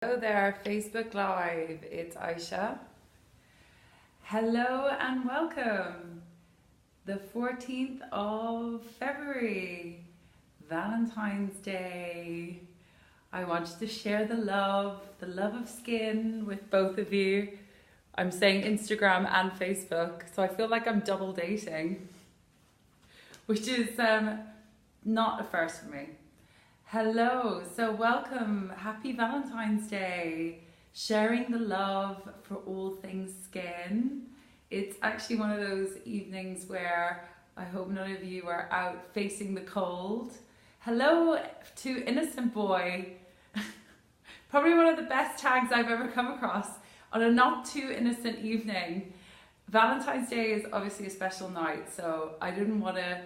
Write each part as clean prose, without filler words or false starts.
Hello there, Facebook Live, it's Aisha. Hello and welcome. The 14th of February, Valentine's Day. I wanted to share the love of skin with both of you. I'm saying Instagram and Facebook, so I feel like I'm double dating, which is not a first for me. Hello, so welcome, happy Valentine's Day, sharing the love for all things skin. It's actually one of those evenings where I hope none of you are out facing the cold. Hello to Innocent Boy, probably one of the best tags I've ever come across on a not too innocent evening. Valentine's Day is obviously a special night, so I didn't want to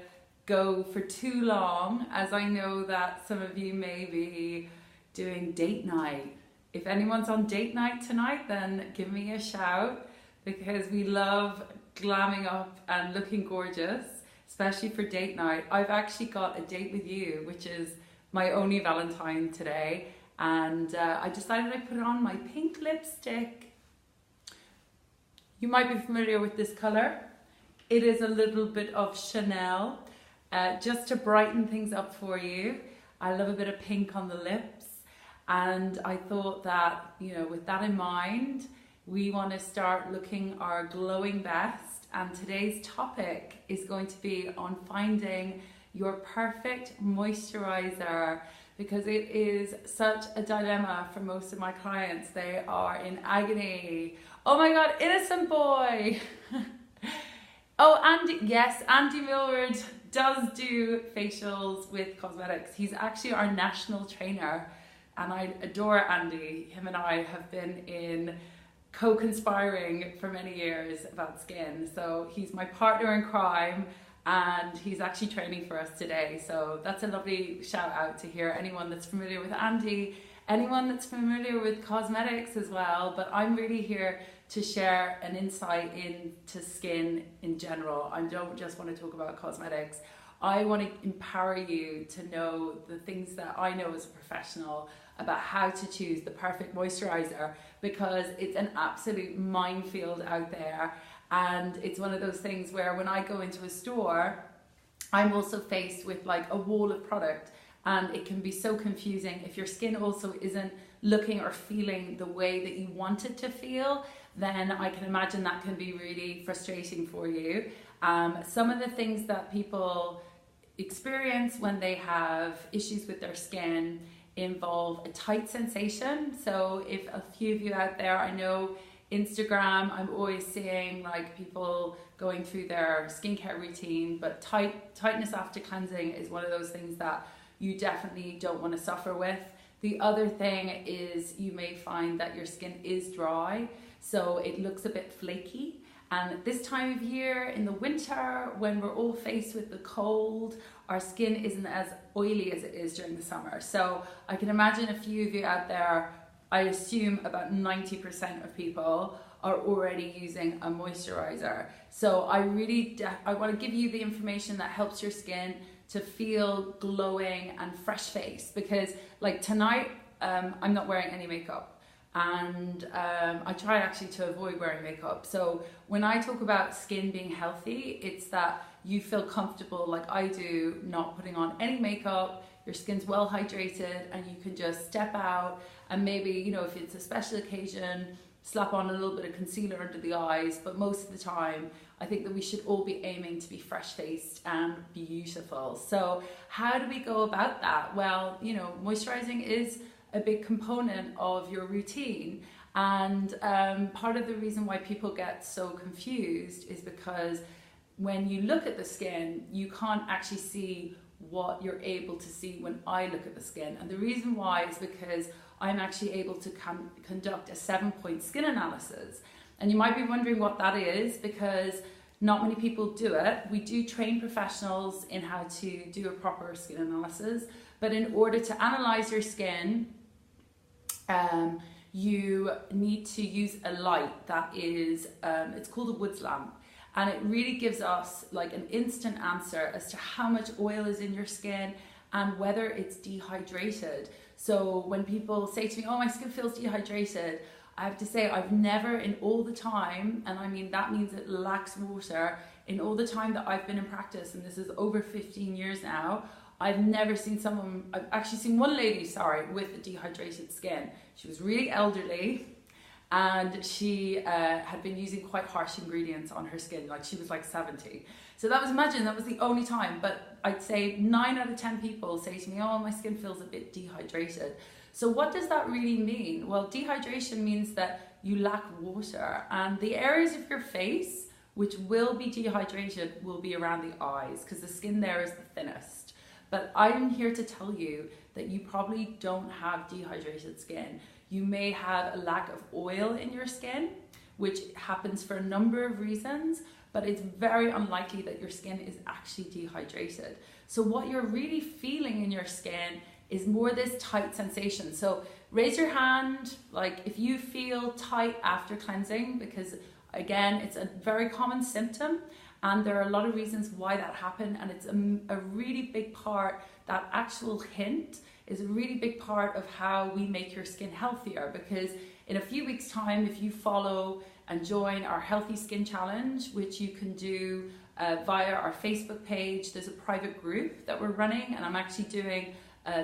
go for too long, as I know that some of you may be doing date night. If anyone's on date night tonight, then give me a shout, because we love glamming up and looking gorgeous, especially for date night. I've actually got a date with you, which is my only Valentine today, and I decided I'd put on my pink lipstick. You might be familiar with this color. It is a little bit of Chanel. Just to brighten things up for you. I love a bit of pink on the lips, and I thought that, you know, with that in mind, we want to start looking our glowing best, and today's topic is going to be on finding your perfect moisturizer, because it is such a dilemma for most of my clients. They are in agony. Oh my God, Innocent Boy! Oh, Andy, yes, Andy Millward does do facials with cosmetics. He's actually our national trainer, and I adore Andy. Him and I have been in co-conspiring for many years about skin. So he's my partner in crime, and he's actually training for us today. So that's a lovely shout out to hear anyone that's familiar with Andy, anyone that's familiar with cosmetics as well. But I'm really here to share an insight into skin in general. I don't just want to talk about cosmetics. I want to empower you to know the things that I know as a professional about how to choose the perfect moisturizer, because it's an absolute minefield out there. And it's one of those things where when I go into a store, I'm also faced with like a wall of product, and it can be so confusing if your skin also isn't looking or feeling the way that you want it to feel. Then I can imagine that can be really frustrating for you. Some of the things that people experience when they have issues with their skin involve a tight sensation. So if a few of you out there, I know Instagram, I'm always seeing like people going through their skincare routine, but tightness after cleansing is one of those things that you definitely don't want to suffer with. The other thing is you may find that your skin is dry, so it looks a bit flaky. And at this time of year, in the winter, when we're all faced with the cold, our skin isn't as oily as it is during the summer. So I can imagine a few of you out there, I assume about 90% of people are already using a moisturizer. So I want to give you the information that helps your skin to feel glowing and fresh faced, because like tonight, I'm not wearing any makeup. And I try actually to avoid wearing makeup. So when I talk about skin being healthy, it's that you feel comfortable, like I do, not putting on any makeup, your skin's well hydrated, and you can just step out and maybe, you know, if it's a special occasion, slap on a little bit of concealer under the eyes. But most of the time, I think that we should all be aiming to be fresh-faced and beautiful. So how do we go about that? Well, you know, moisturizing is a big component of your routine, and part of the reason why people get so confused is because when you look at the skin, you can't actually see what you're able to see when I look at the skin. And the reason why is because I'm actually able to conduct a 7-point skin analysis. And you might be wondering what that is, because not many people do it. We do train professionals in how to do a proper skin analysis, but in order to analyze your skin, you need to use a light that is, it's called a Woods lamp, and it really gives us like an instant answer as to how much oil is in your skin and whether it's dehydrated. So when people say to me, oh, my skin feels dehydrated, I have to say I've never in all the time, and I mean that means it lacks water, in all the time that I've been in practice, and this is over 15 years now, I've never seen someone, I've actually seen one lady, with a dehydrated skin. She was really elderly, and she had been using quite harsh ingredients on her skin, like she was like 70. So that was the only time, but I'd say 9 out of 10 people say to me, oh, my skin feels a bit dehydrated. So what does that really mean? Well, dehydration means that you lack water, and the areas of your face which will be dehydrated will be around the eyes, because the skin there is the thinnest. But I'm here to tell you that you probably don't have dehydrated skin. You may have a lack of oil in your skin, which happens for a number of reasons, but it's very unlikely that your skin is actually dehydrated. So what you're really feeling in your skin is more this tight sensation. So raise your hand, like if you feel tight after cleansing, because again, it's a very common symptom, and there are a lot of reasons why that happened, and it's a really big part, that actual hint is a really big part of how we make your skin healthier, because in a few weeks' time, if you follow and join our Healthy Skin Challenge, which you can do via our Facebook page, there's a private group that we're running, and I'm actually doing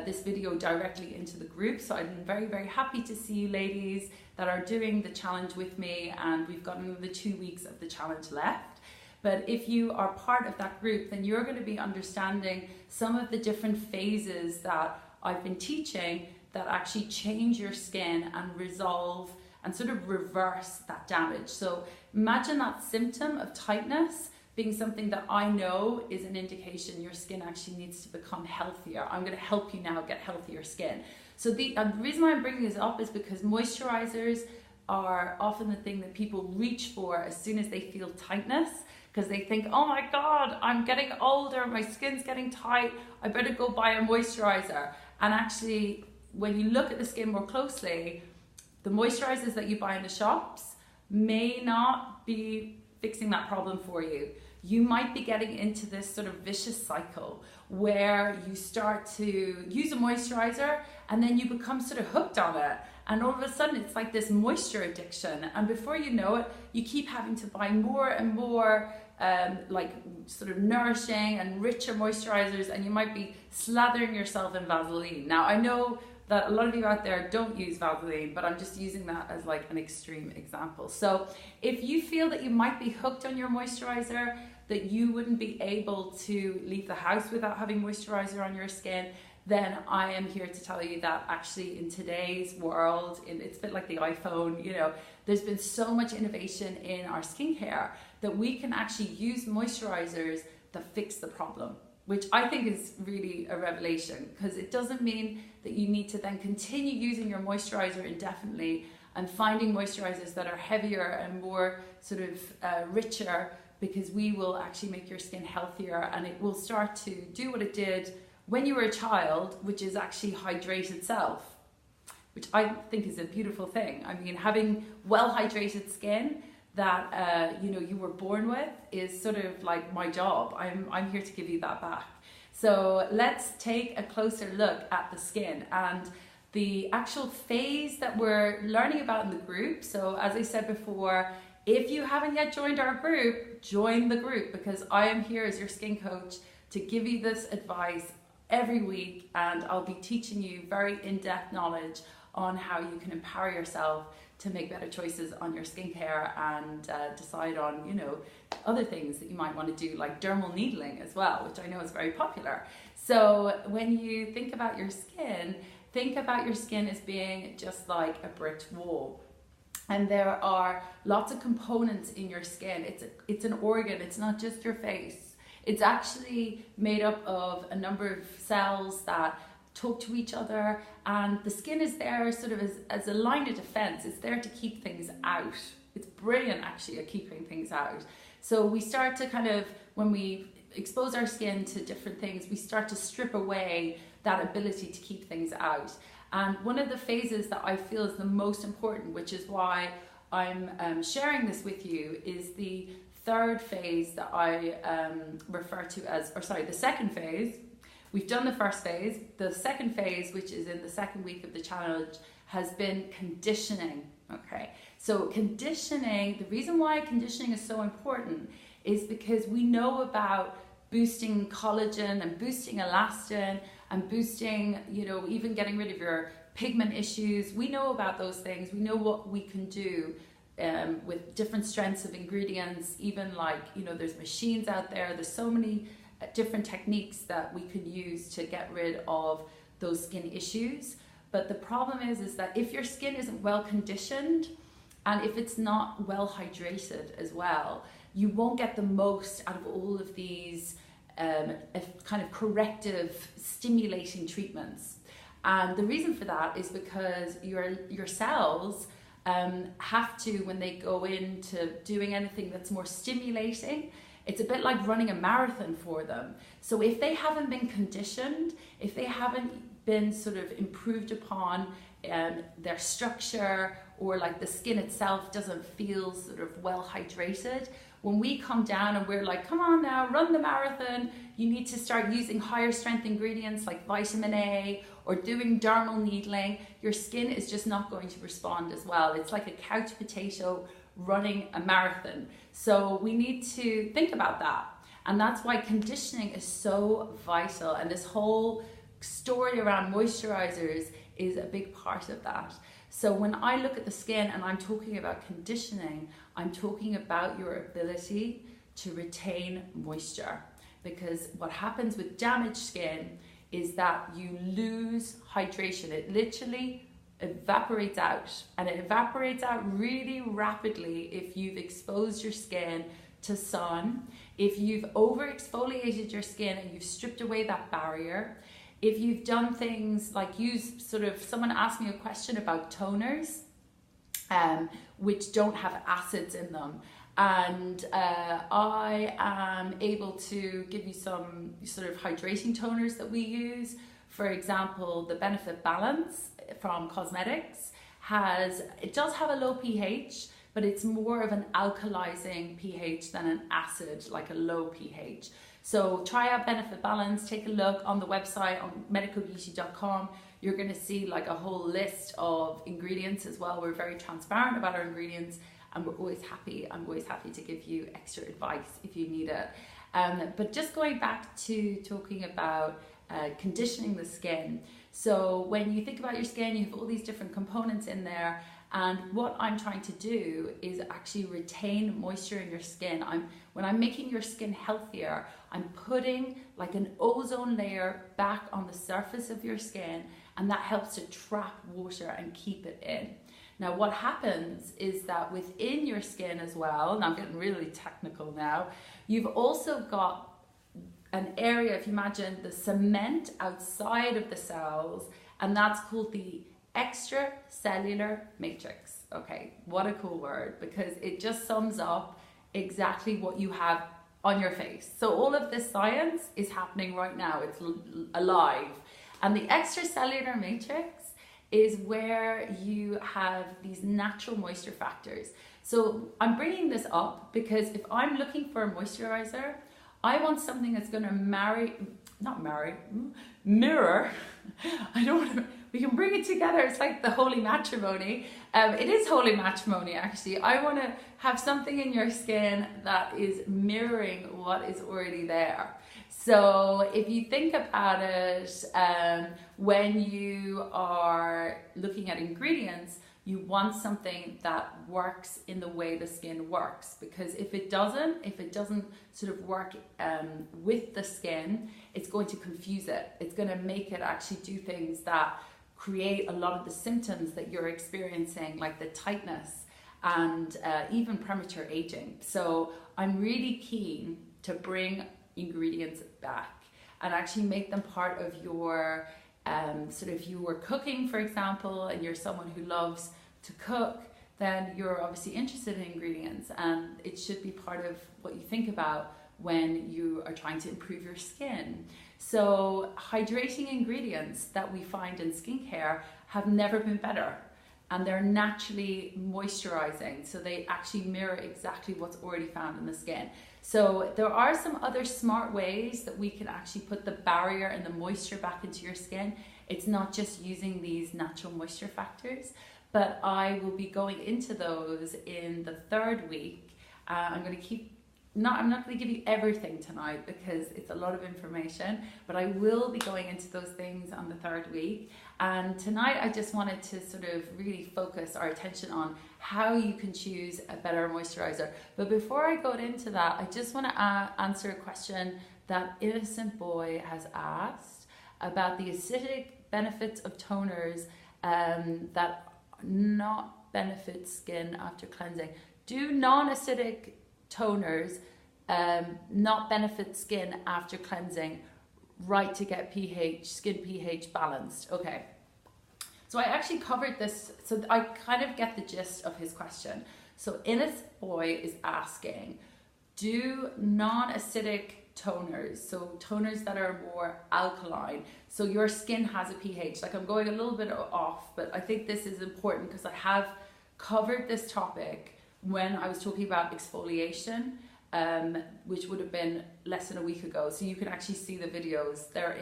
this video directly into the group. So I'm very, very happy to see you ladies that are doing the challenge with me, and we've got another 2 weeks of the challenge left. But if you are part of that group, then you're going to be understanding some of the different phases that I've been teaching that actually change your skin and resolve and sort of reverse that damage. So imagine that symptom of tightness being something that I know is an indication your skin actually needs to become healthier. I'm going to help you now get healthier skin. So the reason why I'm bringing this up is because moisturizers are often the thing that people reach for as soon as they feel tightness, because they think, oh my God, I'm getting older, my skin's getting tight, I better go buy a moisturizer. And actually, when you look at the skin more closely, the moisturizers that you buy in the shops may not be fixing that problem for you. You might be getting into this sort of vicious cycle where you start to use a moisturizer and then you become sort of hooked on it. And all of a sudden it's like this moisture addiction. And before you know it, you keep having to buy more and more like sort of nourishing and richer moisturizers, and you might be slathering yourself in Vaseline. Now I know that a lot of you out there don't use Vaseline, but I'm just using that as like an extreme example. So if you feel that you might be hooked on your moisturizer, that you wouldn't be able to leave the house without having moisturizer on your skin, then I am here to tell you that actually in today's world, it's a bit like the iPhone, you know, there's been so much innovation in our skincare that we can actually use moisturizers that fix the problem, which I think is really a revelation, because it doesn't mean that you need to then continue using your moisturizer indefinitely and finding moisturizers that are heavier and more sort of richer, because we will actually make your skin healthier, and it will start to do what it did when you were a child, which is actually hydrate itself, which I think is a beautiful thing. I mean, having well hydrated skin that you know, you were born with is sort of like my job. I'm here to give you that back. So let's take a closer look at the skin and the actual phase that we're learning about in the group. So as I said before, if you haven't yet joined our group, join the group, because I am here as your skin coach to give you this advice every week, and I'll be teaching you very in-depth knowledge on how you can empower yourself to make better choices on your skincare and decide on, you know, other things that you might want to do, like dermal needling as well, which I know is very popular. So when you think about your skin, think about your skin as being just like a brick wall. And there are lots of components in your skin. It's an organ, it's not just your face. It's actually made up of a number of cells that talk to each other, and the skin is there sort of as a line of defense. It's there to keep things out. It's brilliant actually at keeping things out. So we start to kind of, when we expose our skin to different things, we start to strip away that ability to keep things out. And one of the phases that I feel is the most important, which is why I'm sharing this with you, is the third phase that I refer to as, or sorry, the second phase, we've done the first phase. The second phase, which is in the second week of the challenge, has been conditioning. Okay, so conditioning, the reason why conditioning is so important is because we know about boosting collagen and boosting elastin and boosting, you know, even getting rid of your pigment issues. We know about those things. We know what we can do with different strengths of ingredients, even like, you know, there's machines out there. There's so many different techniques that we can use to get rid of those skin issues. But the problem is that if your skin isn't well conditioned and if it's not well hydrated as well, you won't get the most out of all of these kind of corrective, stimulating treatments. And the reason for that is because your cells have to, when they go into doing anything that's more stimulating, it's a bit like running a marathon for them. So if they haven't been conditioned, if they haven't been sort of improved upon their structure, or like the skin itself doesn't feel sort of well hydrated, when we come down and we're like, come on now, run the marathon, you need to start using higher strength ingredients like vitamin A or doing dermal needling, your skin is just not going to respond as well. It's like a couch potato running a marathon. So we need to think about that. And that's why conditioning is so vital. And this whole story around moisturizers is a big part of that. So when I look at the skin and I'm talking about conditioning, I'm talking about your ability to retain moisture. Because what happens with damaged skin is that you lose hydration. It literally evaporates out, and it evaporates out really rapidly if you've exposed your skin to sun, if you've overexfoliated your skin and you've stripped away that barrier, if you've done things like use sort of, someone asked me a question about toners, which don't have acids in them. And I am able to give you some sort of hydrating toners that we use. For example, the Benefit Balance from Cosmetics it does have a low pH, but it's more of an alkalizing pH than an acid, like a low pH. So try out Benefit Balance, take a look on the website on medicalbeauty.com. You're going to see like a whole list of ingredients as well. We're very transparent about our ingredients, and we're always happy. I'm always happy to give you extra advice if you need it. But just going back to talking about conditioning the skin. So when you think about your skin, you have all these different components in there. And what I'm trying to do is actually retain moisture in your skin. When I'm making your skin healthier, I'm putting like an ozone layer back on the surface of your skin, and that helps to trap water and keep it in. Now what happens is that within your skin as well, and I'm getting really technical now, you've also got an area, if you imagine the cement outside of the cells, and that's called the extracellular matrix. Okay, what a cool word, because it just sums up exactly what you have on your face. So all of this science is happening right now, it's alive. And the extracellular matrix is where you have these natural moisture factors. So I'm bringing this up because if I'm looking for a moisturizer, I want something that's going to mirror. I don't want to, we can bring it together. It's like the holy matrimony. It is holy matrimony, actually. I want to have something in your skin that is mirroring what is already there. So if you think about it, when you are looking at ingredients, you want something that works in the way the skin works, because if it doesn't sort of work with the skin, it's going to confuse it. It's going to make it actually do things that create a lot of the symptoms that you're experiencing, like the tightness and even premature aging. So I'm really keen to bring ingredients back and actually make them part of your sort of, you were cooking, for example, and you're someone who loves to cook, then you're obviously interested in ingredients, and it should be part of what you think about when you are trying to improve your skin. So hydrating ingredients that we find in skincare have never been better. and they're naturally moisturizing. So they actually mirror exactly what's already found in the skin. So there are some other smart ways that we can actually put the barrier and the moisture back into your skin. It's not just using these natural moisture factors, but I will be going into those in the 3rd week. I'm not going to give you everything tonight because it's a lot of information, but I will be going into those things on the 3rd week. And tonight I just wanted to sort of really focus our attention on how you can choose a better moisturizer. But before I go into that, I just want to answer a question that Innocent Boy has asked about the acidic benefits of toners that not benefit skin after cleansing. Do non-acidic toners not benefit skin after cleansing? Right, to get skin pH balanced. Okay, so I actually covered this, so I kind of get the gist of his question. So Innocent Boy is asking, do non-acidic toners, so toners that are more alkaline, so your skin has a pH, like I'm going a little bit off, but I think this is important because I have covered this topic when I was talking about exfoliation, which would have been less than a week ago. So you can actually see the videos. They're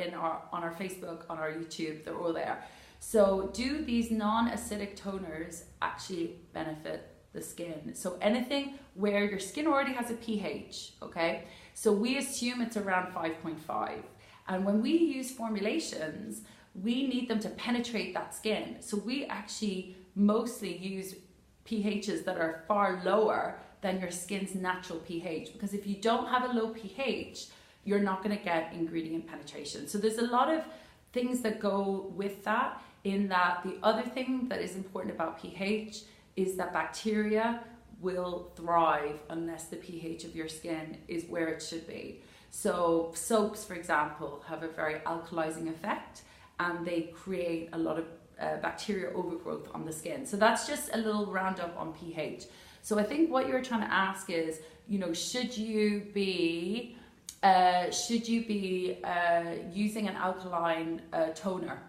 on our Facebook, on our YouTube, they're all there. So do these non-acidic toners actually benefit the skin? So anything where your skin already has a pH, okay? So we assume it's around 5.5. And when we use formulations, we need them to penetrate that skin. So we actually mostly use pHs that are far lower than your skin's natural pH, because if you don't have a low pH, you're not going to get ingredient penetration. So there's a lot of things that go with that, in that the other thing that is important about pH is that bacteria will thrive unless the pH of your skin is where it should be. So soaps, for example, have a very alkalizing effect, and they create a lot of bacterial overgrowth on the skin. So that's just a little roundup on pH. So I think what you're trying to ask is, you know, should you be using an alkaline toner?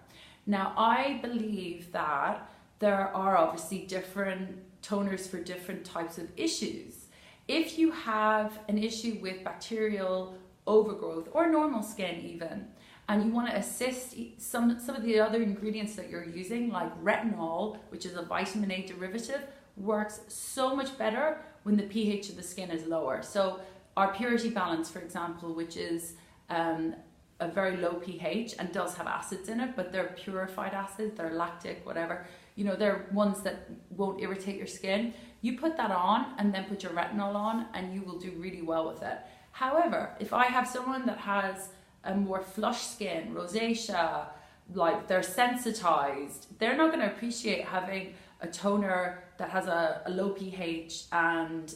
Now, I believe that there are obviously different toners for different types of issues. If you have an issue with bacterial overgrowth or normal skin even, and you want to assist some of the other ingredients that you're using, like retinol, which is a vitamin A derivative, works so much better when the pH of the skin is lower. So our purity balance, for example, which is a very low pH and does have acids in it, but they're purified acids, they're lactic, whatever. You know, they're ones that won't irritate your skin. You put that on and then put your retinol on and you will do really well with it. However, if I have someone that has a more flush skin, rosacea, like they're sensitized, they're not going to appreciate having a toner that has a low pH and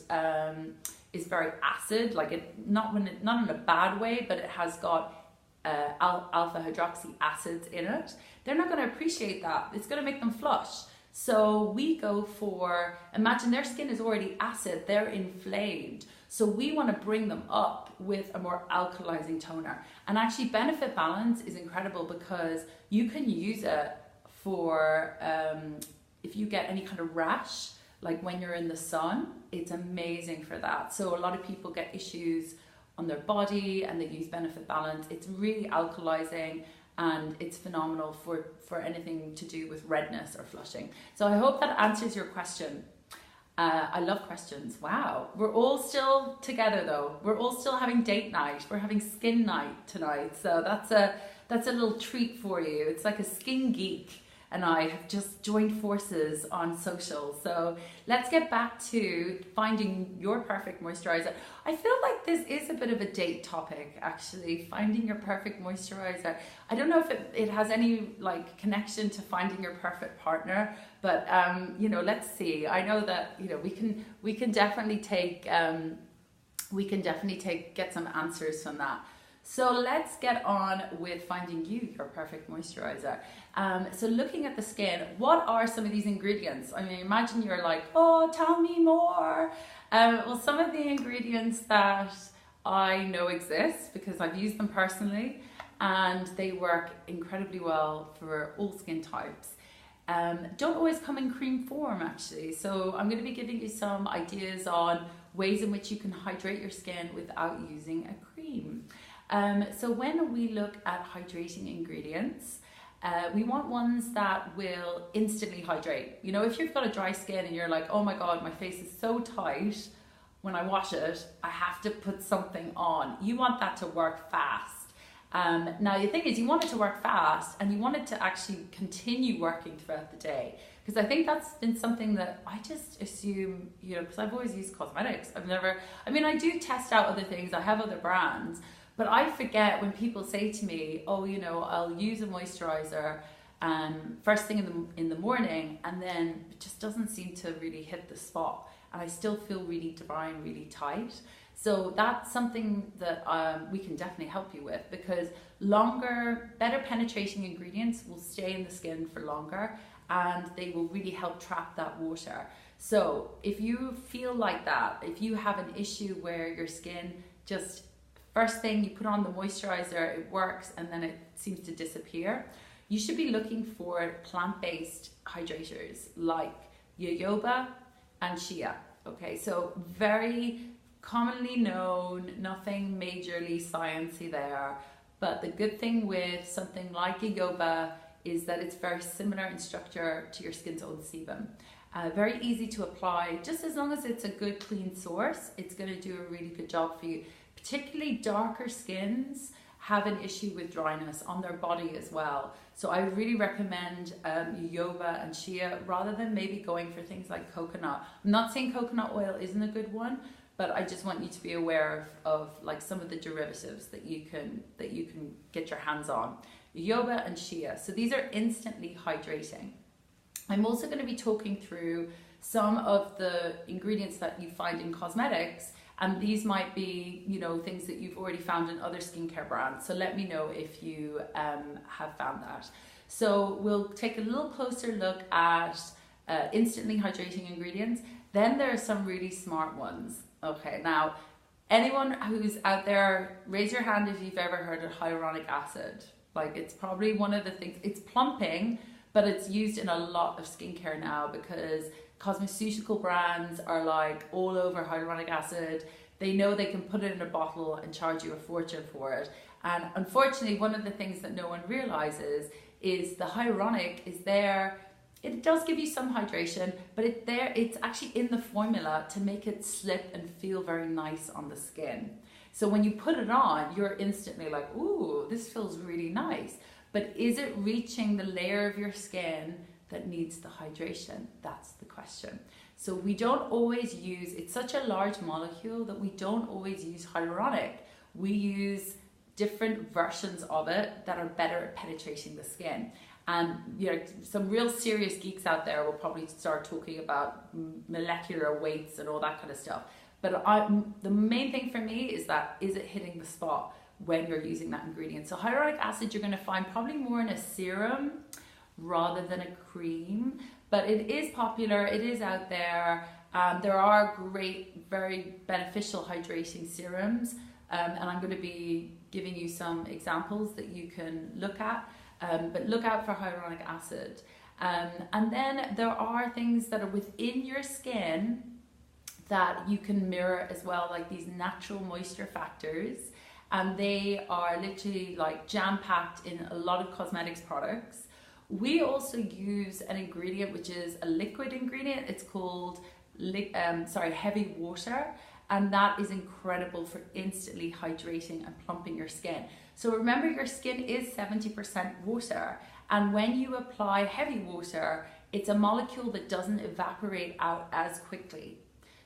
is very acid, like not in a bad way, but it has got alpha hydroxy acids in it. They're not going to appreciate that. It's going to make them flush. So we go for, imagine their skin is already acid, they're inflamed. So we want to bring them up with a more alkalizing toner. And actually Benefit Balance is incredible because you can use it for if you get any kind of rash, like when you're in the sun, it's amazing for that. So a lot of people get issues on their body and they use Benefit Balance. It's really alkalizing and it's phenomenal for anything to do with redness or flushing. So I hope that answers your question. I love questions. Wow. We're all still together though. We're all still having date night. We're having skin night tonight. So that's a little treat for you. It's like a skin geek and I have just joined forces on social. So let's get back to finding your perfect moisturizer. I feel like this is a bit of a date topic, actually, finding your perfect moisturizer. I don't know if it has any like connection to finding your perfect partner, but you know, let's see. I know that, you know, we can definitely get some answers from that. So let's get on with finding you your perfect moisturizer. So looking at the skin, what are some of these ingredients? I mean, imagine you're like, oh, tell me more. Well, some of the ingredients that I know exist because I've used them personally and they work incredibly well for all skin types. don't always come in cream form actually. So I'm going to be giving you some ideas on ways in which you can hydrate your skin without using a cream. So when we look at hydrating ingredients, we want ones that will instantly hydrate. You know, if you've got a dry skin and you're like, oh my God, my face is so tight, when I wash it, I have to put something on. You want that to work fast. Now the thing is, you want it to work fast and you want it to actually continue working throughout the day. Because I think that's been something that I just assume, you know, because I've always used cosmetics. I do test out other things, I have other brands, but I forget when people say to me, oh, you know, I'll use a moisturizer first thing in the morning, and then it just doesn't seem to really hit the spot. And I still feel really dry and really tight. So that's something that we can definitely help you with, because better penetrating ingredients will stay in the skin for longer and they will really help trap that water. So if you feel like that, if you have an issue where your skin just, first thing you put on the moisturizer, it works and then it seems to disappear, you should be looking for plant-based hydrators like jojoba and shea. Okay, so very commonly known, nothing majorly sciencey there, but the good thing with something like jojoba is that it's very similar in structure to your skin's own sebum. Very easy to apply, just as long as it's a good clean source, it's going to do a really good job for you. Particularly darker skins have an issue with dryness on their body as well. So I really recommend jojoba and shea rather than maybe going for things like coconut. I'm not saying coconut oil isn't a good one, but I just want you to be aware of like some of the derivatives that you can get your hands on. Jojoba and shea. So these are instantly hydrating. I'm also going to be talking through some of the ingredients that you find in cosmetics, and these might be, you know, things that you've already found in other skincare brands. So let me know if you have found that. So we'll take a little closer look at instantly hydrating ingredients. Then there are some really smart ones. Okay, now anyone who's out there, raise your hand if you've ever heard of hyaluronic acid. Like, it's probably one of the things, it's plumping, but it's used in a lot of skincare now because cosmeceutical brands are like all over hyaluronic acid. They know they can put it in a bottle and charge you a fortune for it. And unfortunately, one of the things that no one realizes is the hyaluronic is there. It does give you some hydration, but it's actually in the formula to make it slip and feel very nice on the skin. So when you put it on, you're instantly like, ooh, this feels really nice. But is it reaching the layer of your skin that needs the hydration? That's the question. So we don't always use, it's such a large molecule that we don't always use hyaluronic. We use different versions of it that are better at penetrating the skin. And you know, some real serious geeks out there will probably start talking about molecular weights and all that kind of stuff. But the main thing for me is that, is it hitting the spot when you're using that ingredient? So hyaluronic acid you're going to find probably more in a serum rather than a cream, but it is popular, it is out there. There are great, very beneficial hydrating serums, and I'm going to be giving you some examples that you can look at, but look out for hyaluronic acid. And then there are things that are within your skin that you can mirror as well, like these natural moisture factors, and they are literally like jam-packed in a lot of cosmetics products. We also use an ingredient which is a liquid ingredient. It's called heavy water, and that is incredible for instantly hydrating and plumping your skin. So remember, your skin is 70% water, and when you apply heavy water, it's a molecule that doesn't evaporate out as quickly.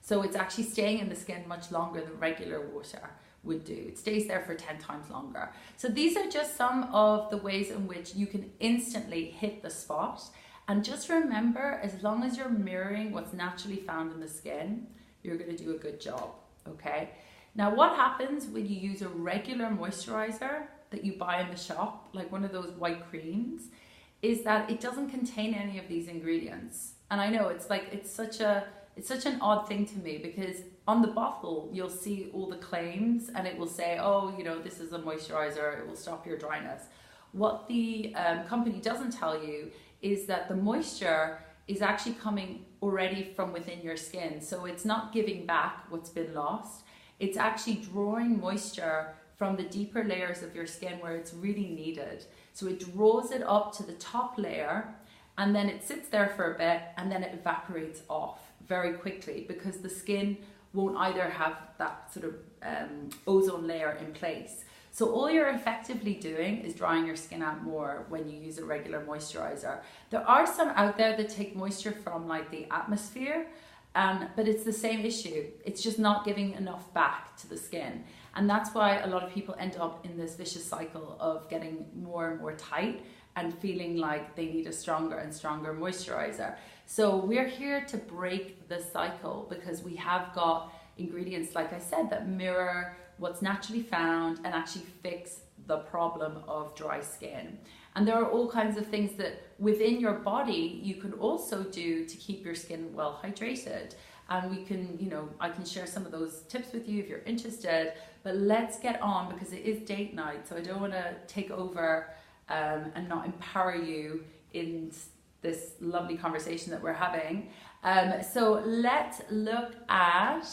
So it's actually staying in the skin much longer than regular water would do. It stays there for 10 times longer. So these are just some of the ways in which you can instantly hit the spot. And just remember, as long as you're mirroring what's naturally found in the skin, you're going to do a good job, okay? Now, what happens when you use a regular moisturizer that you buy in the shop, like one of those white creams, is that it doesn't contain any of these ingredients. And I know it's like, it's such an odd thing to me, because on the bottle you'll see all the claims and it will say, oh, you know, this is a moisturizer, it will stop your dryness. What the company doesn't tell you is that the moisture is actually coming already from within your skin. So it's not giving back what's been lost. It's actually drawing moisture from the deeper layers of your skin where it's really needed. So it draws it up to the top layer, and then it sits there for a bit, and then it evaporates off very quickly because the skin won't either have that sort of ozone layer in place. So all you're effectively doing is drying your skin out more when you use a regular moisturizer. There are some out there that take moisture from like the atmosphere, but it's the same issue. It's just not giving enough back to the skin. And that's why a lot of people end up in this vicious cycle of getting more and more tight and feeling like they need a stronger and stronger moisturizer. So we're here to break the cycle because we have got ingredients, like I said, that mirror what's naturally found and actually fix the problem of dry skin. And there are all kinds of things that within your body you can also do to keep your skin well hydrated. And we can, I can share some of those tips with you if you're interested, but let's get on because it is date night. So I don't want to take over and not empower you in this lovely conversation that we're having. So let's look at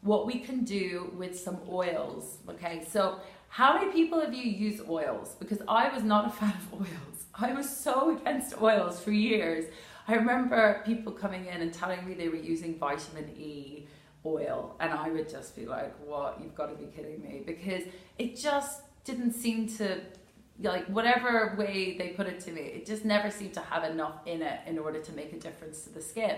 what we can do with some oils. Okay, so how many people of you use oils? Because I was not a fan of oils. I was so against oils for years. I remember people coming in and telling me they were using vitamin E oil, and I would just be like, what? You've got to be kidding me, because it just didn't seem to, like, whatever way they put it to me, it just never seemed to have enough in it in order to make a difference to the skin.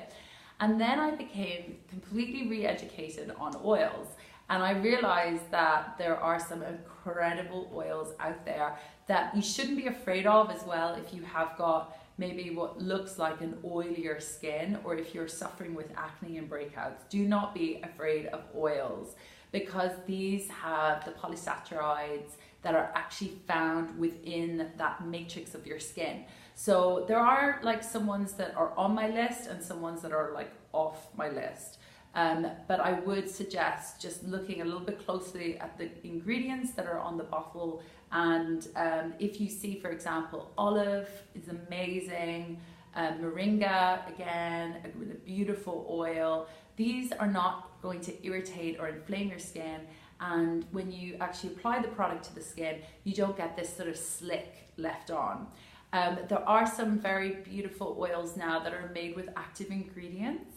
And then I became completely re-educated on oils, and I realized that there are some incredible oils out there that you shouldn't be afraid of as well if you have got maybe what looks like an oilier skin, or if you're suffering with acne and breakouts. Do not be afraid of oils, because these have the polysaccharides that are actually found within that matrix of your skin. So there are like some ones that are on my list and some ones that are like off my list. But I would suggest just looking a little bit closely at the ingredients that are on the bottle. And if you see, for example, olive is amazing, moringa, again, a really beautiful oil. These are not going to irritate or inflame your skin. And when you actually apply the product to the skin, you don't get this sort of slick left on. There are some very beautiful oils now that are made with active ingredients,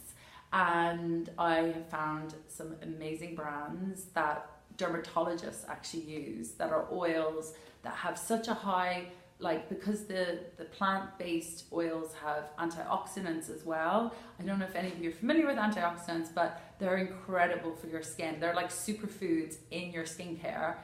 and I have found some amazing brands that dermatologists actually use that are oils that have such a high, like, because the plant-based oils have antioxidants as well. I don't know if any of you are familiar with antioxidants, but they're incredible for your skin. They're like superfoods in your skincare.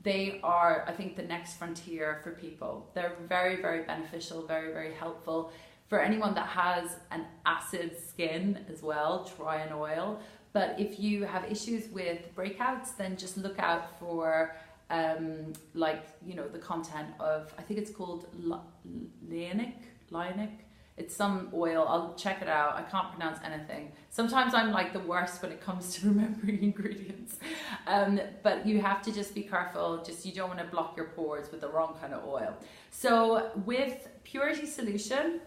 They are, I think, the next frontier for people. They're very, very beneficial, very, very helpful. For anyone that has an acid skin as well, try an oil. But if you have issues with breakouts, then just look out for the content of, I think it's called Lionic. It's some oil. I'll check it out. I can't pronounce anything. Sometimes I'm like the worst when it comes to remembering ingredients. But you have to just be careful. You don't want to block your pores with the wrong kind of oil. So with Purity Solution,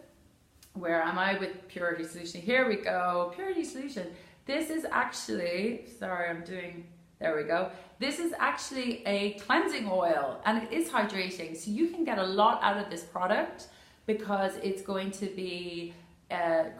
where am I with Purity Solution? Here we go. Purity Solution. This is actually, there we go. This is actually a cleansing oil, and it is hydrating. So you can get a lot out of this product because it's going to be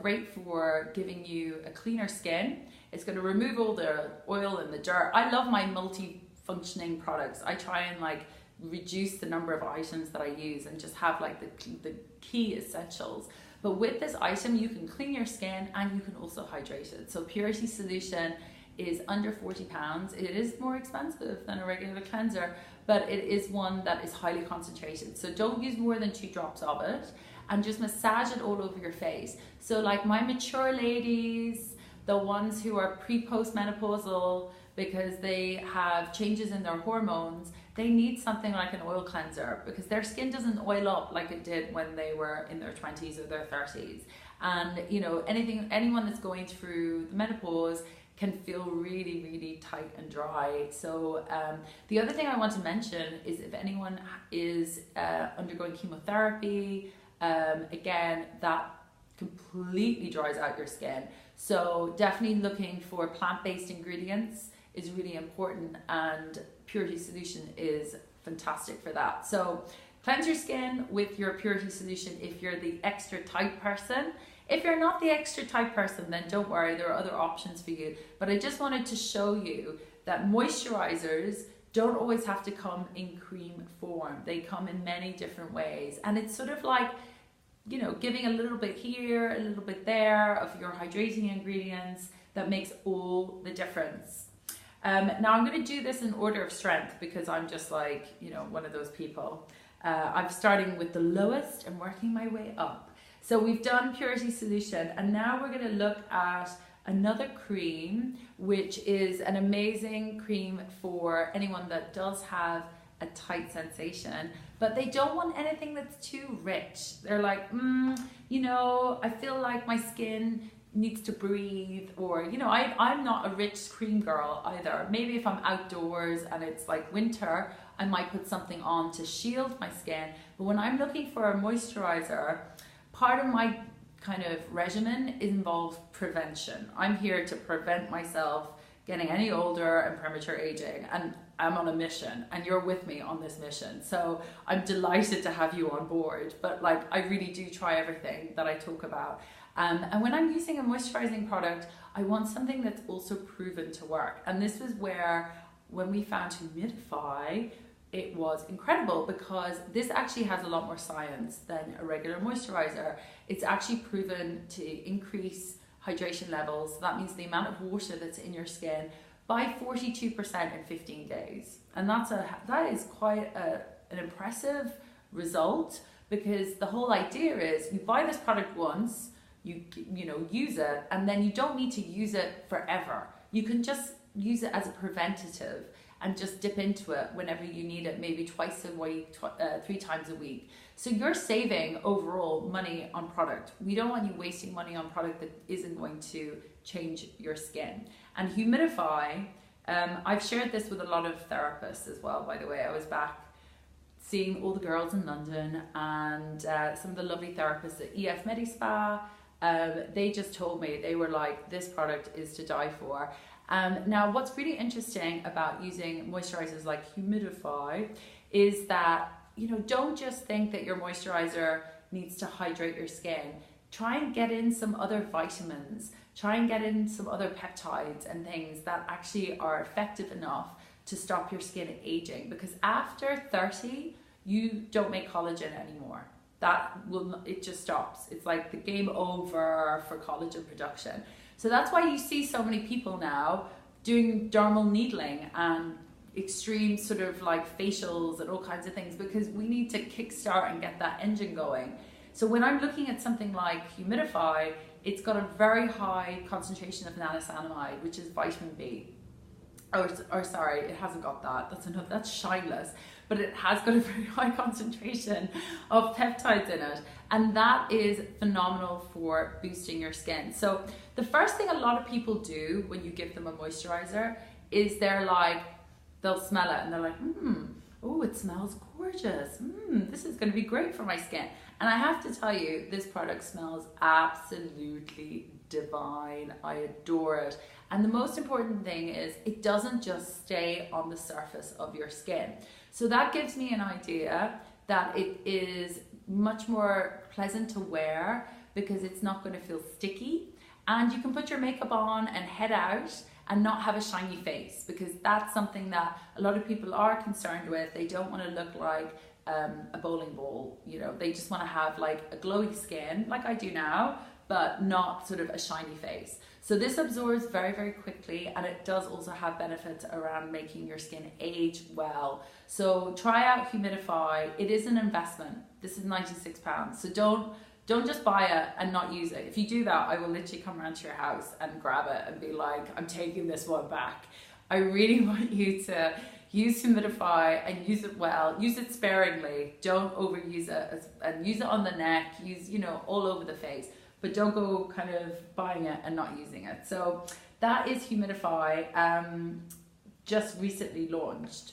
great for giving you a cleaner skin. It's going to remove all the oil and the dirt. I love my multi-functioning products. I try and like reduce the number of items that I use and just have like the key essentials. But with this item, you can clean your skin and you can also hydrate it. So Purity Solution is under £40. It is more expensive than a regular cleanser, but it is one that is highly concentrated. So don't use more than 2 drops of it, and just massage it all over your face. So like my mature ladies, the ones who are pre-postmenopausal because they have changes in their hormones, they need something like an oil cleanser because their skin doesn't oil up like it did when they were in their 20s or their 30s. And you know, anyone that's going through the menopause can feel really, really tight and dry. So the other thing I want to mention is if anyone is undergoing chemotherapy again, that completely dries out your skin. So definitely looking for plant-based ingredients is really important, and Purity Solution is fantastic for that. So cleanse your skin with your Purity Solution if you're the extra tight person. If you're not the extra tight person, then don't worry, there are other options for you. But I just wanted to show you that moisturizers don't always have to come in cream form. They come in many different ways. And it's sort of like, you know, giving a little bit here, a little bit there of your hydrating ingredients that makes all the difference. Now I'm going to do this in order of strength because I'm just like, you know, one of those people. I'm starting with the lowest and working my way up. So we've done Purity Solution, and now we're going to look at another cream, which is an amazing cream for anyone that does have a tight sensation, but they don't want anything that's too rich. They're like, you know, I feel like my skin needs to breathe, or, you know, I'm not a rich cream girl either. Maybe if I'm outdoors and it's like winter, I might put something on to shield my skin. But when I'm looking for a moisturizer, part of my kind of regimen involves prevention. I'm here to prevent myself getting any older and premature aging, and I'm on a mission, and you're with me on this mission. So I'm delighted to have you on board, but like, I really do try everything that I talk about. And when I'm using a moisturizing product, I want something that's also proven to work. And this was where, when we found Humidify, it was incredible, because this actually has a lot more science than a regular moisturizer. It's actually proven to increase hydration levels. So that means the amount of water that's in your skin by 42% in 15 days. And that is quite an impressive result, because the whole idea is you buy this product once, you know, use it, and then you don't need to use it forever. You can just use it as a preventative and just dip into it whenever you need it, maybe twice a week, 3 times a week. So you're saving overall money on product. We don't want you wasting money on product that isn't going to change your skin. And Humidify, I've shared this with a lot of therapists as well, by the way. I was back seeing all the girls in London, and some of the lovely therapists at EF Medispa, they just told me, they were like, this product is to die for. Now, what's really interesting about using moisturizers like Humidify is that, you know, don't just think that your moisturizer needs to hydrate your skin. Try and get in some other vitamins. Try and get in some other peptides and things that actually are effective enough to stop your skin aging. Because after 30, you don't make collagen anymore. It just stops. It's like the game over for collagen production. So that's why you see so many people now doing dermal needling and extreme sort of like facials and all kinds of things, because we need to kickstart and get that engine going. So when I'm looking at something like Humidify, it's got a very high concentration of niacinamide, which is vitamin B. Or sorry, it hasn't got that. That's shineless. But it has got a very high concentration of peptides in it. And that is phenomenal for boosting your skin. So the first thing a lot of people do when you give them a moisturizer is they'll smell it and they're like, oh, it smells gorgeous. This is going to be great for my skin. And I have to tell you, this product smells absolutely divine. I adore it. And the most important thing is it doesn't just stay on the surface of your skin. So that gives me an idea that it is much more pleasant to wear, because it's not going to feel sticky, and you can put your makeup on and head out and not have a shiny face, because that's something that a lot of people are concerned with. They don't want to look like a bowling ball, you know, they just want to have like a glowy skin like I do now, but not sort of a shiny face. So this absorbs very, very quickly, and it does also have benefits around making your skin age well. So try out Humidify. It is an investment. This is £96. So don't just buy it and not use it. If you do that, I will literally come around to your house and grab it and be like, I'm taking this one back. I really want you to use Humidify and use it well. Use it sparingly. Don't overuse it, and use it on the neck. Use, you know, all over the face. But don't go kind of buying it and not using it. So that is Humidify, just recently launched.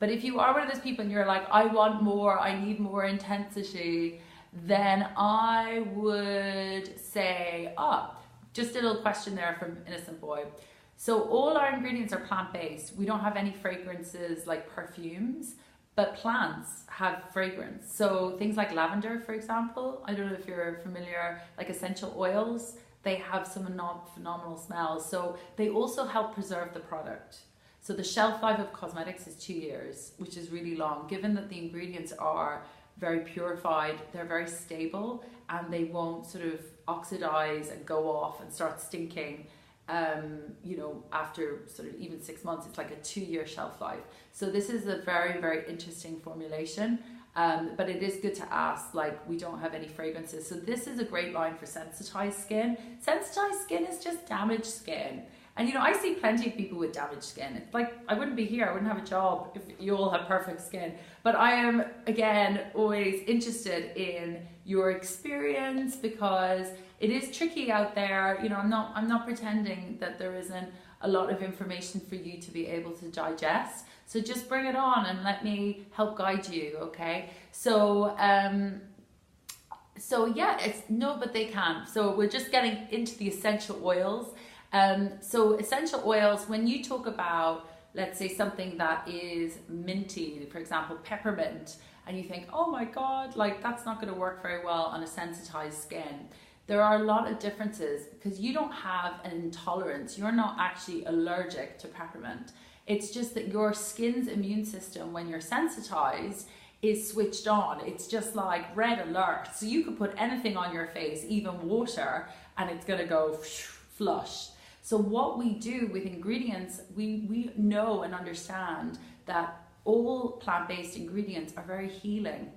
But if you are one of those people and you're like, I want more, I need more intensity, then I would say, just a little question there from Innocent Boy. So all our ingredients are plant-based. We don't have any fragrances like perfumes, but plants have fragrance. So things like lavender, for example, I don't know if you're familiar, like essential oils, they have some phenomenal smells. So they also help preserve the product. So the shelf life of cosmetics is 2 years, which is really long, given that the ingredients are very purified, they're very stable, and they won't sort of oxidize and go off and start stinking. You know, after sort of even 6 months, it's like a 2-year shelf life. So this is a very, very interesting formulation. But it is good to ask, like, we don't have any fragrances. So this is a great line for sensitized skin. Sensitized skin is just damaged skin. And you know, I see plenty of people with damaged skin. It's like, I wouldn't be here, I wouldn't have a job if you all have perfect skin. But I am, again, always interested in your experience, because it is tricky out there. You know, I'm not pretending that there isn't a lot of information for you to be able to digest. So just bring it on and let me help guide you, okay? So, yeah, but they can. So we're just getting into the essential oils. So essential oils, when you talk about, let's say, something that is minty, for example, peppermint, and you think, oh my God, like that's not going to work very well on a sensitized skin. There are a lot of differences because you don't have an intolerance. You're not actually allergic to peppermint. It's just that your skin's immune system, when you're sensitized, is switched on. It's just like red alert. So you could put anything on your face, even water, and it's going to go flush. So what we do with ingredients, we know and understand that all plant-based ingredients are very healing.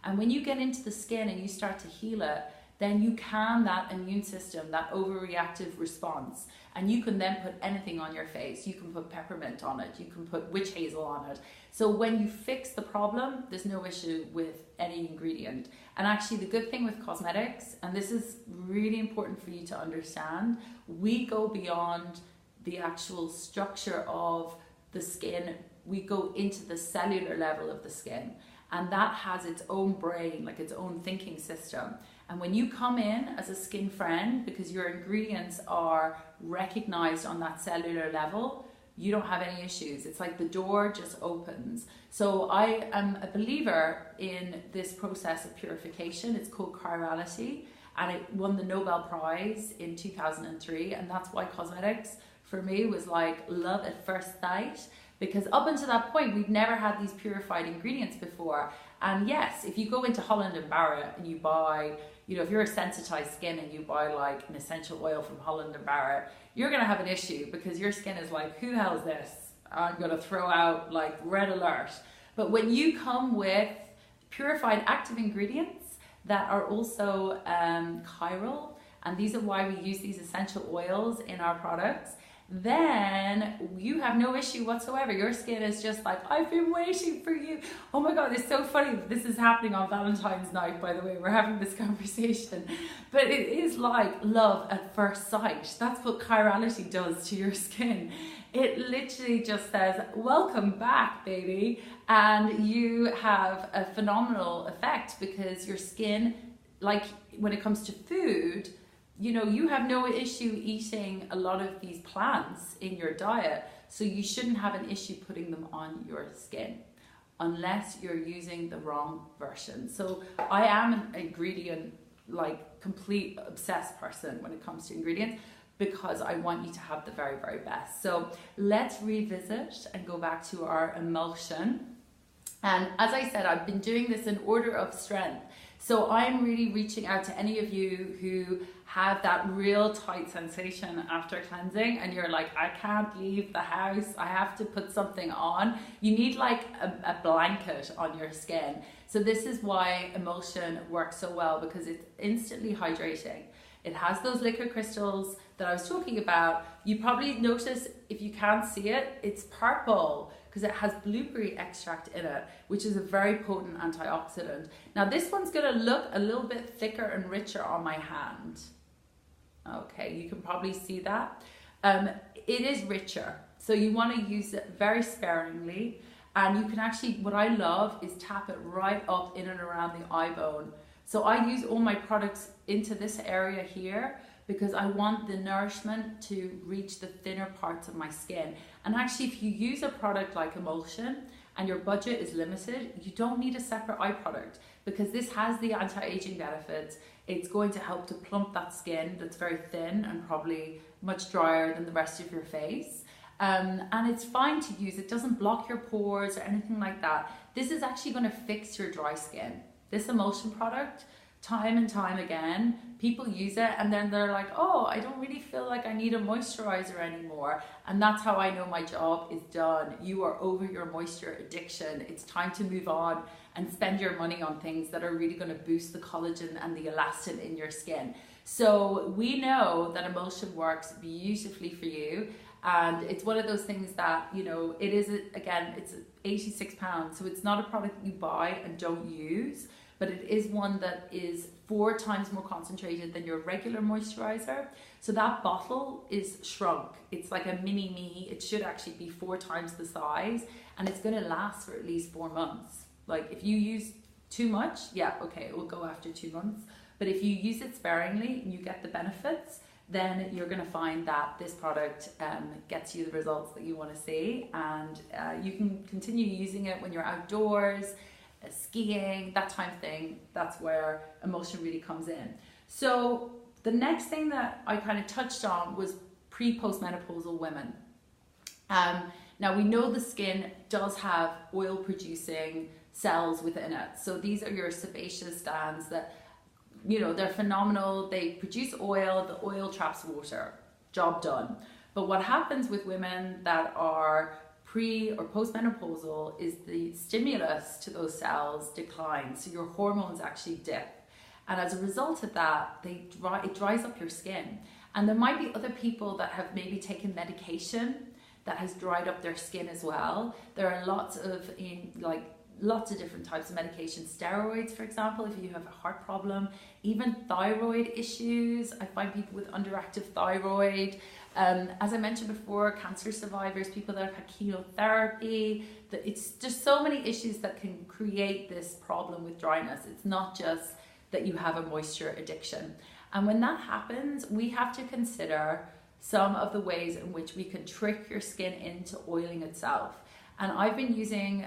And when you get into the skin and you start to heal it, then you calm that immune system, that overreactive response. And you can then put anything on your face. You can put peppermint on it. You can put witch hazel on it. So when you fix the problem, there's no issue with any ingredient. And actually the good thing with cosmetics, and this is really important for you to understand, we go beyond the actual structure of the skin. We go into the cellular level of the skin. And that has its own brain, like its own thinking system. And when you come in as a skin friend, because your ingredients are recognized on that cellular level, you don't have any issues. It's like the door just opens. So I am a believer in this process of purification. It's called chirality, and it won the Nobel Prize in 2003. And that's why cosmetics for me was like love at first sight. Because up until that point, we've never had these purified ingredients before. And yes, if you go into Holland & Barrett and you buy, you know, if you're a sensitized skin and you buy like an essential oil from Holland & Barrett, you're going to have an issue because your skin is like, who the hell is this? I'm going to throw out like red alert. But when you come with purified active ingredients that are also chiral, and these are why we use these essential oils in our products, then you have no issue whatsoever. Your skin is just like, I've been waiting for you. Oh my God, it's so funny. This is happening on Valentine's night, by the way. We're having this conversation. But it is like love at first sight. That's what chirality does to your skin. It literally just says, welcome back, baby. And you have a phenomenal effect because your skin, like when it comes to food, you know, you have no issue eating a lot of these plants in your diet, so you shouldn't have an issue putting them on your skin unless you're using the wrong version. So I am an ingredient, like complete obsessed person when it comes to ingredients, because I want you to have the very, very best. So let's revisit and go back to our emulsion. And as I said, I've been doing this in order of strength. So I'm really reaching out to any of you who have that real tight sensation after cleansing and you're like, I can't leave the house, I have to put something on. You need like a blanket on your skin. So this is why emulsion works so well, because it's instantly hydrating. It has those liquid crystals that I was talking about. You probably notice, if you can't see it, it's purple, because it has blueberry extract in it, which is a very potent antioxidant. Now this one's gonna look a little bit thicker and richer on my hand. Okay, you can probably see that. It is richer, so you wanna use it very sparingly, and you can actually, what I love is tap it right up in and around the eye bone. So I use all my products into this area here because I want the nourishment to reach the thinner parts of my skin. And actually, if you use a product like emulsion and your budget is limited, you don't need a separate eye product because this has the anti-aging benefits. It's going to help to plump that skin that's very thin and probably much drier than the rest of your face. And it's fine to use. It doesn't block your pores or anything like that. This is actually going to fix your dry skin. This emulsion product, time and time again, people use it and then they're like, oh, I don't really feel like I need a moisturizer anymore. And that's how I know my job is done. You are over your moisture addiction. It's time to move on and spend your money on things that are really going to boost the collagen and the elastin in your skin. So we know that emulsion works beautifully for you. And it's one of those things that, you know, it is, again, it's £86. So it's not a product you buy and don't use, but it is one that is 4 times more concentrated than your regular moisturizer. So that bottle is shrunk. It's like a mini me. It should actually be 4 times the size, and it's going to last for at least 4 months. Like if you use too much, yeah, okay, it will go after 2 months. But if you use it sparingly and you get the benefits, then you're going to find that this product gets you the results that you want to see, and you can continue using it when you're outdoors, skiing, that type of thing. That's where emulsion really comes in. So the next thing that I kind of touched on was pre-postmenopausal women. Now we know the skin does have oil producing cells within it. So these are your sebaceous glands that, you know, they're phenomenal. They produce oil, the oil traps water, job done. But what happens with women that are pre or postmenopausal is the stimulus to those cells declines. So your hormones actually dip. And as a result of that, it dries up your skin. And there might be other people that have maybe taken medication that has dried up their skin as well. There are lots of different types of medication. Steroids, for example, if you have a heart problem, even thyroid issues. I find people with underactive thyroid. As I mentioned before, cancer survivors, people that have had chemotherapy. It's just so many issues that can create this problem with dryness. It's not just that you have a moisture addiction. And when that happens, we have to consider some of the ways in which we can trick your skin into oiling itself. And I've been using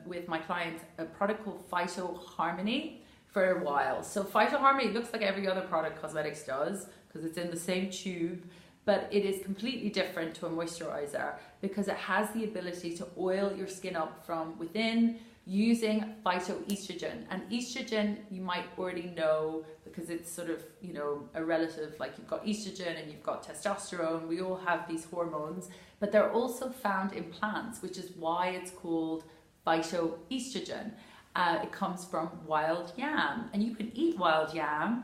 with my clients a product called Phyto Harmony for a while. So Phyto Harmony looks like every other product cosmetics does because it's in the same tube, but it is completely different to a moisturizer because it has the ability to oil your skin up from within using phytoestrogen. And estrogen, you might already know because it's sort of, you know, a relative, like you've got estrogen and you've got testosterone. We all have these hormones, but they're also found in plants, which is why it's called phytoestrogen. It comes from wild yam, and you can eat wild yam.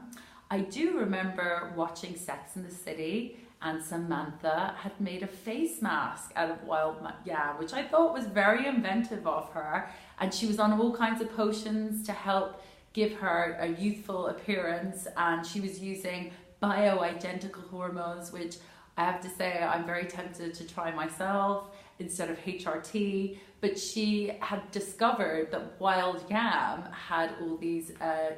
I do remember watching Sex and the City, and Samantha had made a face mask out of wild yam, which I thought was very inventive of her. And she was on all kinds of potions to help give her a youthful appearance. And she was using bioidentical hormones, which I have to say I'm very tempted to try myself instead of HRT. But she had discovered that wild yam had all these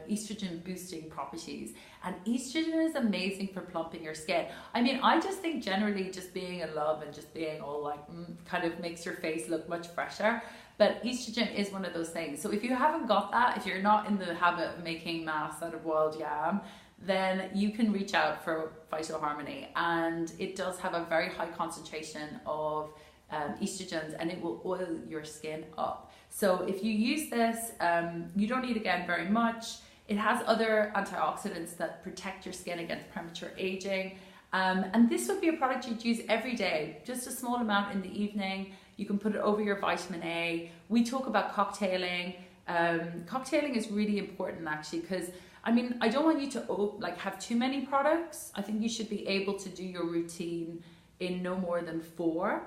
estrogen boosting properties. And estrogen is amazing for plumping your skin. I mean, I just think generally just being in love and just being all like, kind of makes your face look much fresher. But estrogen is one of those things. So if you haven't got that, if you're not in the habit of making masks out of wild yam, then you can reach out for Phyto Harmony. And it does have a very high concentration of estrogens, and it will oil your skin up. So if you use this, you don't need, again, very much. It has other antioxidants that protect your skin against premature aging. And this would be a product you'd use every day, just a small amount in the evening. You can put it over your vitamin A. We talk about cocktailing. Cocktailing is really important, actually, because I mean, I don't want you to have too many products. I think you should be able to do your routine in no more than 4.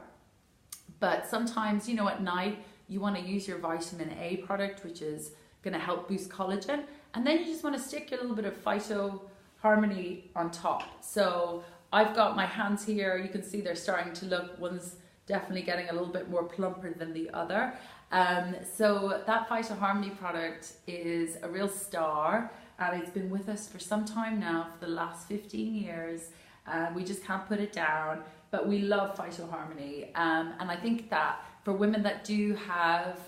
But sometimes, you know, at night, you want to use your vitamin A product, which is going to help boost collagen. And then you just want to stick a little bit of Phyto Harmony on top. So I've got my hands here. You can see they're starting to look, one's definitely getting a little bit more plumper than the other. So that Phyto Harmony product is a real star. and it's been with us for some time now, for the last 15 years. We just can't put it down, but we love Phytoharmony. And I think that for women that do have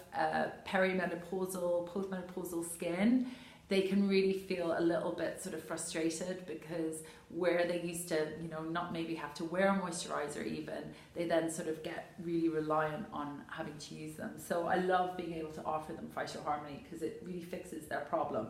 perimenopausal, postmenopausal skin, they can really feel a little bit sort of frustrated, because where they used to, you know, not maybe have to wear a moisturizer even, they then sort of get really reliant on having to use them. So I love being able to offer them Phytoharmony because it really fixes their problem.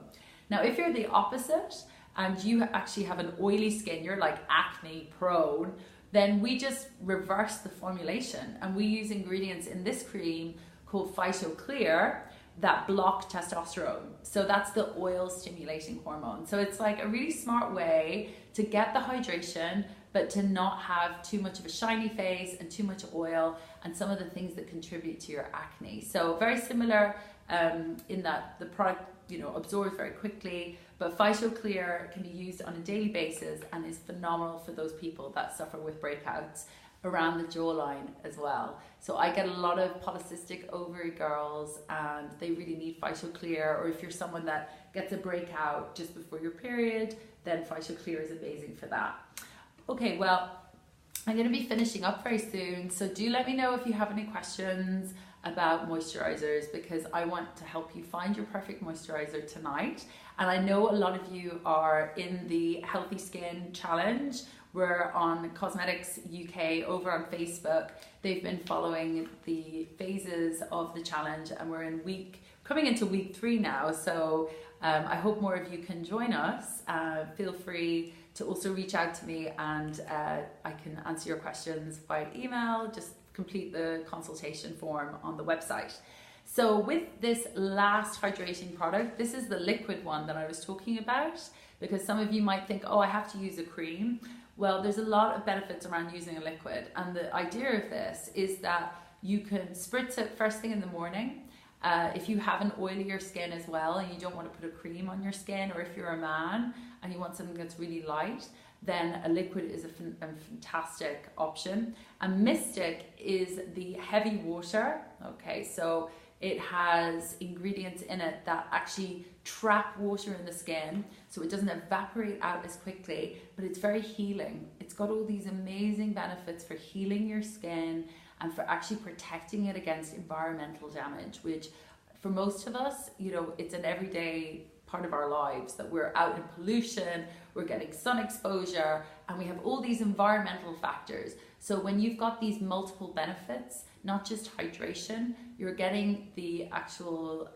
Now, if you're the opposite and you actually have an oily skin, you're like acne prone, then we just reverse the formulation and we use ingredients in this cream called PhytoClear that block testosterone. So that's the oil stimulating hormone. So it's like a really smart way to get the hydration, but to not have too much of a shiny face and too much oil and some of the things that contribute to your acne. So very similar in that the product, you know, absorbs very quickly, but PhytoClear can be used on a daily basis and is phenomenal for those people that suffer with breakouts around the jawline as well. So I get a lot of polycystic ovary girls and they really need PhytoClear, or if you're someone that gets a breakout just before your period, then PhytoClear is amazing for that. Okay, well, I'm going to be finishing up very soon, so do let me know if you have any questions about moisturizers, because I want to help you find your perfect moisturizer tonight. And I know a lot of you are in the Healthy Skin Challenge. We're on Cosmetics UK over on Facebook. They've been following the phases of the challenge and we're coming into week 3 now. So I hope more of you can join us. Feel free to also reach out to me and I can answer your questions by email. Just complete the consultation form on the website. So with this last hydrating product, this is the liquid one that I was talking about, because some of you might think, oh, I have to use a cream. Well, there's a lot of benefits around using a liquid. And the idea of this is that you can spritz it first thing in the morning. If you have an oilier skin as well and you don't want to put a cream on your skin, or if you're a man and you want something that's really light, then a liquid is a fantastic option. And Mystic is the heavy water. Okay, so it has ingredients in it that actually trap water in the skin so it doesn't evaporate out as quickly, but it's very healing. It's got all these amazing benefits for healing your skin and for actually protecting it against environmental damage, which for most of us, you know, it's an everyday part of our lives that we're out in pollution, we're getting sun exposure, and we have all these environmental factors. So when you've got these multiple benefits, not just hydration, you're getting the actual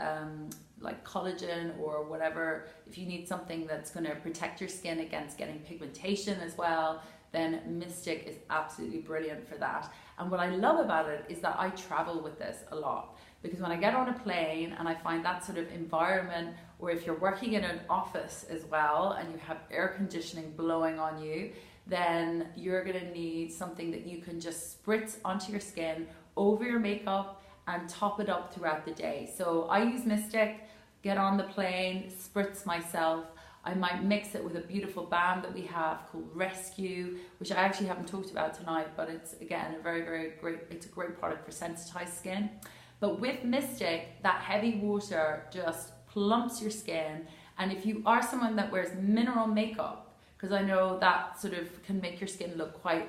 like collagen or whatever. If you need something that's going to protect your skin against getting pigmentation as well, then Mystic is absolutely brilliant for that. And what I love about it is that I travel with this a lot, because when I get on a plane and I find that sort of environment, or if you're working in an office as well and you have air conditioning blowing on you, then you're going to need something that you can just spritz onto your skin over your makeup and top it up throughout the day. So I use Mystic, get on the plane, spritz myself. I might mix it with a beautiful balm that we have called Rescue, which I actually haven't talked about tonight, but it's again a very, very great, it's a great product for sensitized skin. But with Mystic, that heavy water just plumps your skin. And if you are someone that wears mineral makeup, because I know that sort of can make your skin look quite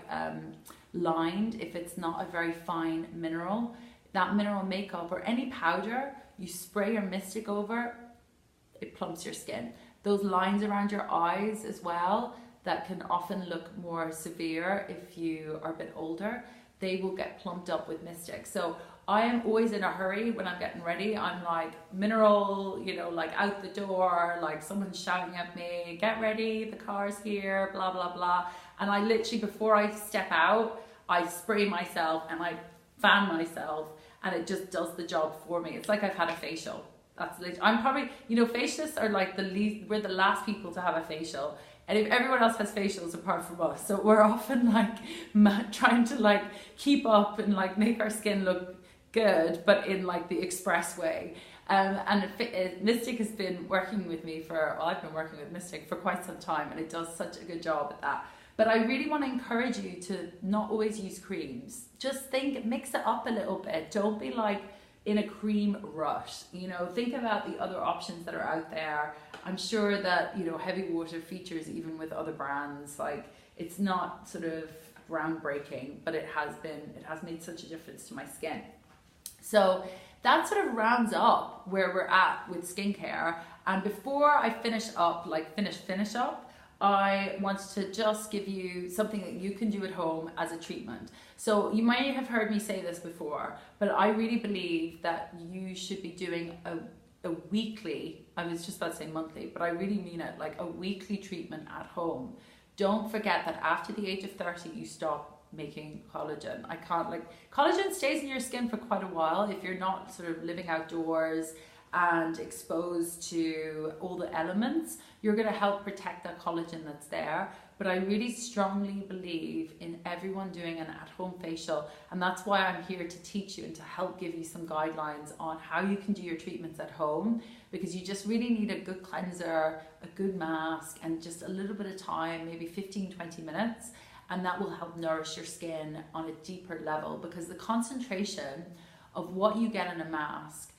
lined if it's not a very fine mineral, that mineral makeup or any powder, you spray your Mystic over, it plumps your skin. Those lines around your eyes as well, that can often look more severe if you are a bit older, they will get plumped up with Mystic. So I am always in a hurry when I'm getting ready. I'm like mineral, you know, like out the door, like someone's shouting at me, get ready, the car's here, blah, blah, blah. And I literally, before I step out, I spray myself and I fan myself and it just does the job for me. It's like I've had a facial. That's literally, I'm probably, you know, facialists are like we're the last people to have a facial. And if everyone else has facials apart from us, so we're often like trying to like keep up and like make our skin look good, but in like the express way. And Mystic has been working with me for, well, I've been working with Mystic for quite some time, and it does such a good job at that. But I really want to encourage you to not always use creams. Just mix it up a little bit. Don't be like in a cream rush. You know, think about the other options that are out there I'm sure that, you know, heavy water features even with other brands. Like, it's not sort of groundbreaking, but it has made such a difference to my skin. So that sort of rounds up where we're at with skincare. And before I finish up, like finish up, I want to just give you something that you can do at home as a treatment. So you might have heard me say this before, but I really believe that you should be doing a weekly, I was just about to say monthly, but I really mean it, like a weekly treatment at home. Don't forget that after the age of 30, you stop making collagen. Collagen stays in your skin for quite a while if you're not sort of living outdoors and exposed to all the elements. You're going to help protect that collagen that's there. But I really strongly believe in everyone doing an at-home facial, and that's why I'm here to teach you and to help give you some guidelines on how you can do your treatments at home, because you just really need a good cleanser, a good mask, and just a little bit of time, maybe 15-20 minutes, and that will help nourish your skin on a deeper level, because the concentration of what you get in a mask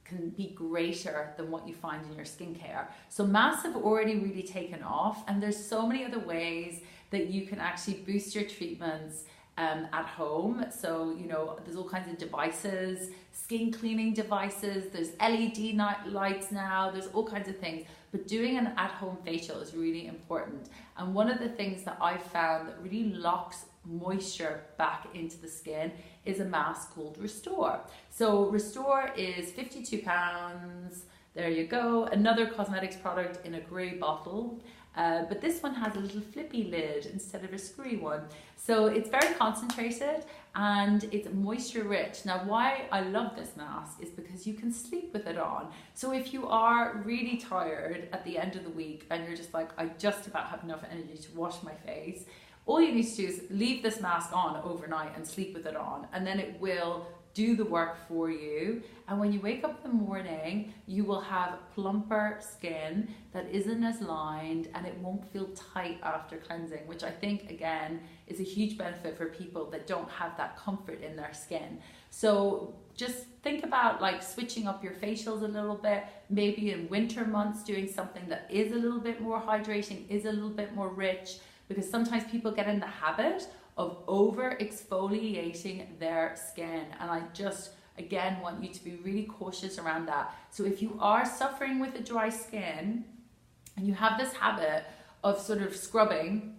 can be greater than what you find in your skincare. So masks have already really taken off, and there's so many other ways that you can actually boost your treatments at home. So, you know, there's all kinds of devices, skin cleaning devices, there's LED lights now, there's all kinds of things. But doing an at-home facial is really important. And one of the things that I've found that really locks moisture back into the skin is a mask called Restore. So Restore is £52. There you go. Another cosmetics product in a grey bottle. But this one has a little flippy lid instead of a screwy one. So it's very concentrated and it's moisture rich. Now, why I love this mask is because you can sleep with it on. So if you are really tired at the end of the week and you're just like, I just about have enough energy to wash my face, all you need to do is leave this mask on overnight and sleep with it on, and then it will do the work for you. And when you wake up in the morning, you will have plumper skin that isn't as lined, and it won't feel tight after cleansing, which I think, again, is a huge benefit for people that don't have that comfort in their skin. So just think about like switching up your facials a little bit, maybe in winter months doing something that is a little bit more hydrating, is a little bit more rich, because sometimes people get in the habit of over exfoliating their skin, and I just again want you to be really cautious around that. So if you are suffering with a dry skin and you have this habit of sort of scrubbing,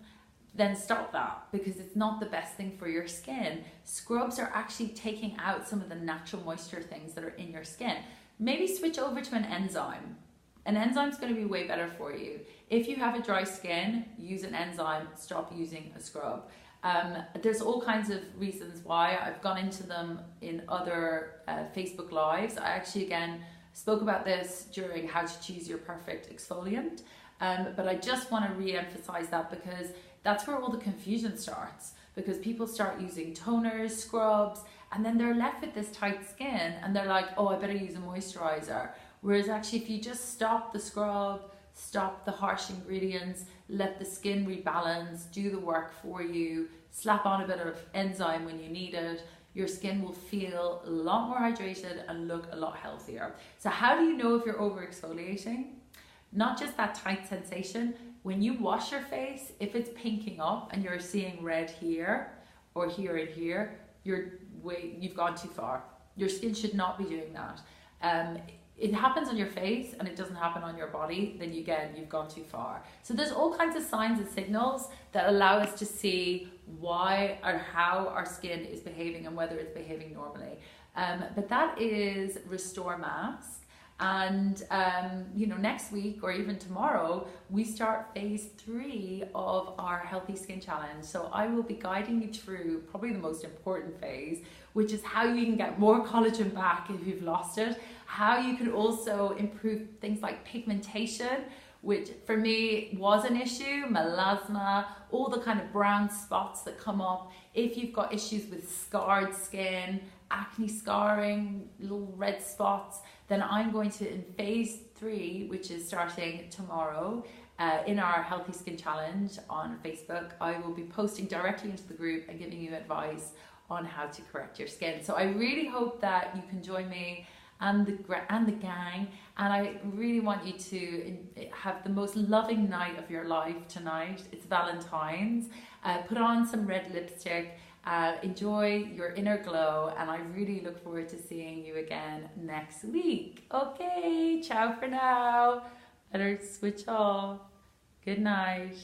then stop that, because it's not the best thing for your skin. Scrubs are actually taking out some of the natural moisture things that are in your skin. Maybe switch over to an enzyme. An enzyme is going to be way better for you. If you have a dry skin, use an enzyme, stop using a scrub. There's all kinds of reasons why. I've gone into them in other Facebook Lives. I actually, again, spoke about this during how to choose your perfect exfoliant. But I just want to re-emphasize that, because that's where all the confusion starts. Because people start using toners, scrubs, and then they're left with this tight skin, and they're like, oh, I better use a moisturizer. Whereas actually, if you just stop the scrub, stop the harsh ingredients, let the skin rebalance, do the work for you, slap on a bit of enzyme when you need it, your skin will feel a lot more hydrated and look a lot healthier. So how do you know if you're over exfoliating? Not just that tight sensation. When you wash your face, if it's pinking up and you're seeing red here or here and here, you've gone too far. Your skin should not be doing that. It happens on your face and it doesn't happen on your body, then you've gone too far. So there's all kinds of signs and signals that allow us to see why or how our skin is behaving and whether it's behaving normally. But that is Restore Mask. And you know, next week or even tomorrow, we start phase 3 of our Healthy Skin Challenge. So I will be guiding you through probably the most important phase, which is how you can get more collagen back if you've lost it, how you can also improve things like pigmentation, which for me was an issue, melasma, all the kind of brown spots that come up. If you've got issues with scarred skin, acne scarring, little red spots, then I'm going to, in phase 3, which is starting tomorrow, in our Healthy Skin Challenge on Facebook, I will be posting directly into the group and giving you advice on how to correct your skin. So I really hope that you can join me and the gang, and I really want you to have the most loving night of your life tonight. It's Valentine's. Put on some red lipstick. Enjoy your inner glow, and I really look forward to seeing you again next week. Okay, ciao for now. Better switch off. Good night.